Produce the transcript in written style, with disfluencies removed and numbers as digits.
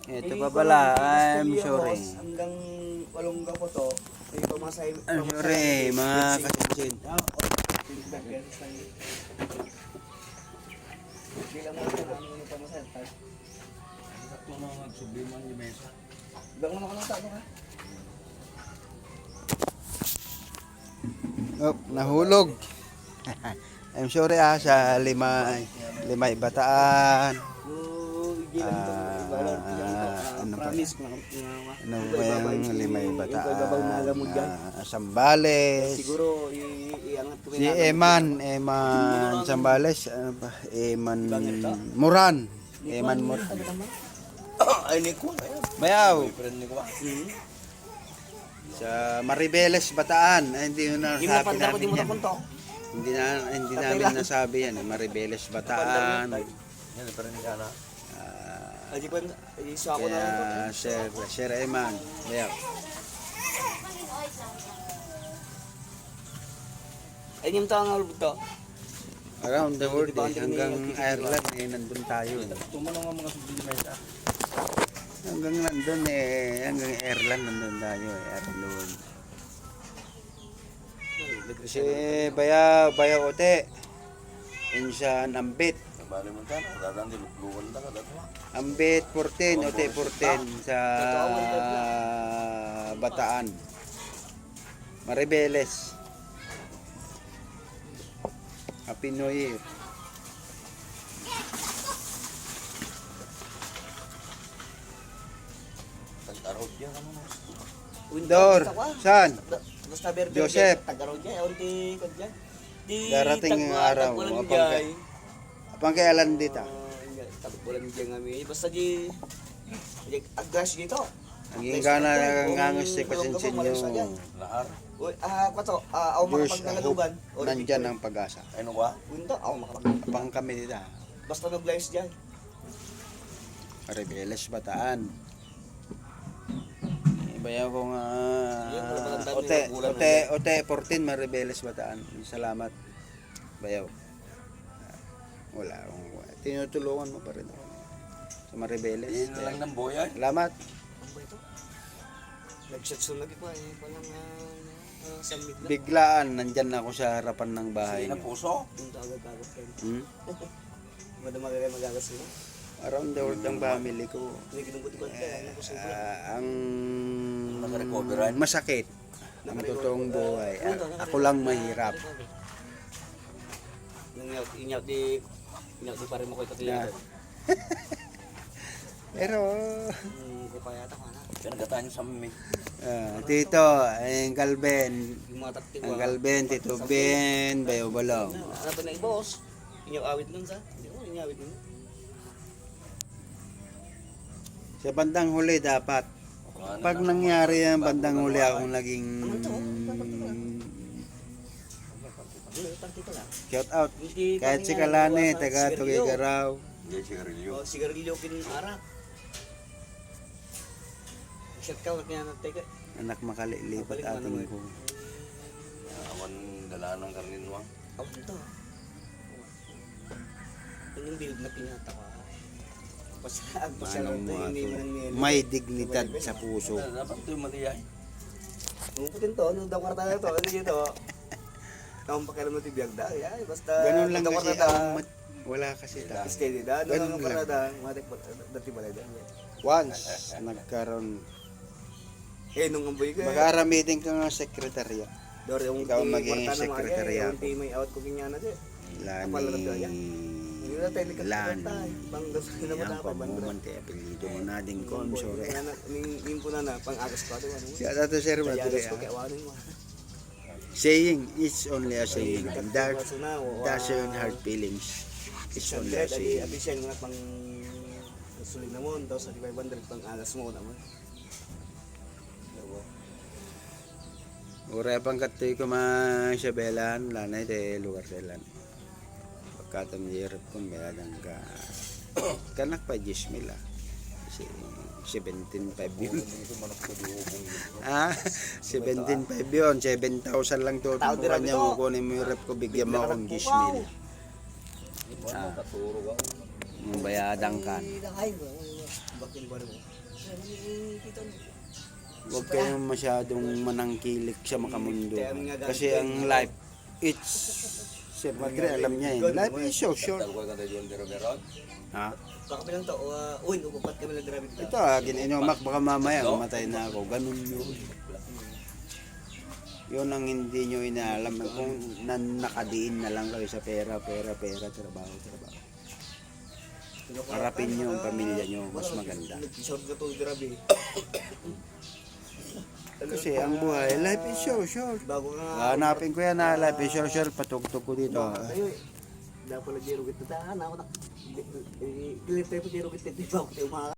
Ito pa pala, I'm sorry. Hanggang walong gapo to. Ito masay. I'm sorry, mga kasinsin. Bilang mo sa namin yung pamasahe. Sakto na nagsubliman yung mesa. Bilang mo na ka ka. Oh, nahulog. I'm sorry sa limay bataan. Ano pa? Ano ba yung limay bataan? Sambales. Siguro iangat ko Si Eman Sambales, ano pa? Eman Moran. Eman Moran. Ay, ni ko. Bayaw. Boyfriend ni ko. Sa Maribeles Bataan. Ay, hindi mo na sabi namin yan. Hindi namin nasabi yan. Maribeles Bataan. Yan, pero ni Kana. Aji ko iso ako na. Sir Eman. Bayaw. Ay nim ta nga to. Around the world hanggang Ireland nandun tayo. Tumanong ang mga sublimenta. Hanggang nandun hanggang Ireland nandun tayo around the world. Si Bayaw Ote. Insan Ambit. Bali mo ta, dadandi lugon ta kada to. Ambit 14, Ote 14 sa Bataan. Maribeles. Happy New Year. Tagtarot yan ano. Dor, saan? Basta Verde. Joseph. Tagaro diya, unti ko diya. Di Darating araw, pangkailan dito? Tagpulan diya ngami. Basta di agras dito. Ang ingana ngangos si Pasinsin nyo. Lahar. Uy, kwato, ako Diyos, makapagdalalugan. nandyan ang pag-asa. Ano ba? Punta, ako makapag. Apang kami dito. Basta nag-lives diyan. Maribeles Bataan. Bayaw ko nga Ote 14 Maribeles Bataan. Salamat. Bayaw. Wala akong tinutulungan mo pa rin ako. Sa Maribeles. Yan lang ng boya. Salamat. Ano ba ito? Nag-shot lagi pa palang summit lang. Biglaan nandyan ako sa harapan ng bahay. Sino puso? Punta agad-agad kayo. Hmm? Magagas mo. Around the world ang family ko. Hindi kinubuti-buti kaya. Ang Naka-recoveran. masakit ang totoong buhay. Ako lang mahirap. Inyaw di pare mo ko ito Yeah. Pero kupayata ko na. Siya nagkataan sa mami. Tito, ang Galben, Yung mga taktik ang Galben, Tito Ben, Bayo Balong. Ano ba na i-boss? Inyaw awit nun sa? Hindi ko inyawit nun. Sa bandang huli dapat. Pag nangyari yan, bandang huli akong naging shout out. Kahit si Kalane, taga Tugigaraw. Hindi sigarilyo. O, sigarilyo kinarap. Shout ka, wag niya natay ka. Anak makalilipat ating ko. Awan dala ng karninwang. Oh, ito. Yung build na pinata ko. Ano mo ato? May dignidad sa puso. Dapat ito yung matiyay. Puputin to, ano daw karta na to, ano dito? Taong pakialam mo tibiyag da, basta Ganun lang daw kasi karta wala kasi ta. steady da, Ganun ano lang. karta matik dati balay da. Once nagkaroon, Nung amboy ka. mag-aramitin ka ng sekretarya. Dor yung Ikaw maging sekretarya yung team may out ko kinya na di. Lani, Hindi na tayo Lan, Bang gusto na yan matapa pa ban. moment eh, apelido mo na din ko, I'm sorry. Ning po na pang agas pa to ano. Siya dato sir, Kaya matuli agas ko kay awanin mo. saying, it's only a saying, and that doesn't hurt feelings. It's only a saying. Abi siya nga pang sulit na mo, daw sa 500 pang agas mo na mo. Ura pang katoy ko masyabelan, lanay de lugar selan. Pagkatam hirap kong meladang ka. Kanak pa 10,000 ah. Kasi 17,500 yun. 17,500 yun. 7,000 lang to. Tutukan niya mo kunin mo yung rep ko, bigyan mo akong 10,000. Yung bayadang ka. Bakit ba mo? Huwag kayong masyadong manangkilik sa makamundo. Kasi ang life, it's... Si Madre, alam niya yun. Life is so short. Ha? Kakapi lang to. Uy, upupat kami lang grabe. Ito gininomak, baka mamaya mamatay na ako. Ganun yun. Yun ang hindi nyo inaalam. Kung nakadiin na lang kayo sa pera, trabaho. Harapin nyo ang pamilya nyo, mas maganda. Short na to grabe. Kasi ang buhay, life is so short. Bago nga. Hanapin ko yan na life is so short, patugtog ko dito. Ayun. Dapat pala jero kita. Ako na. Kilit tayo pa jero kita. Di ba ako tayo mga